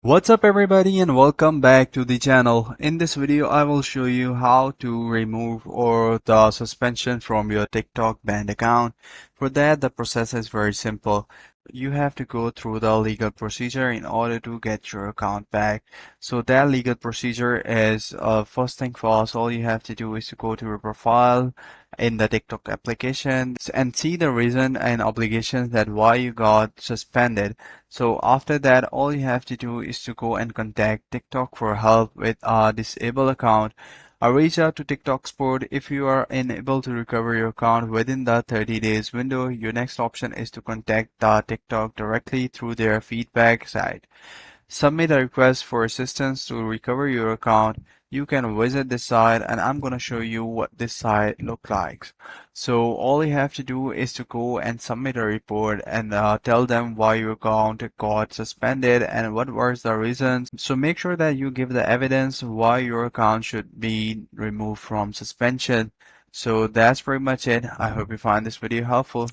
What's up everybody and welcome back to the channel. In this video I will show you how to remove or the suspension from your TikTok banned account. For that the process is very simple. You have to go through the legal procedure in order to get your account back. So that legal procedure is first thing first, all you have to do is to go to your profile in the TikTok application and see the reason and obligations that why you got suspended. So after that, all you have to do is to go and contact TikTok for help with a disabled account. Reach out to TikTok support if you are unable to recover your account within the 30 days window. Your next option is to contact the TikTok directly through their feedback site. Submit a request for assistance to recover your account. You can visit this site and I'm going to show you what this site looks like. So all you have to do is to go and submit a report and tell them why your account got suspended and what was the reasons. So make sure that you give the evidence why your account should be removed from suspension. So that's pretty much it. I hope you find this video helpful.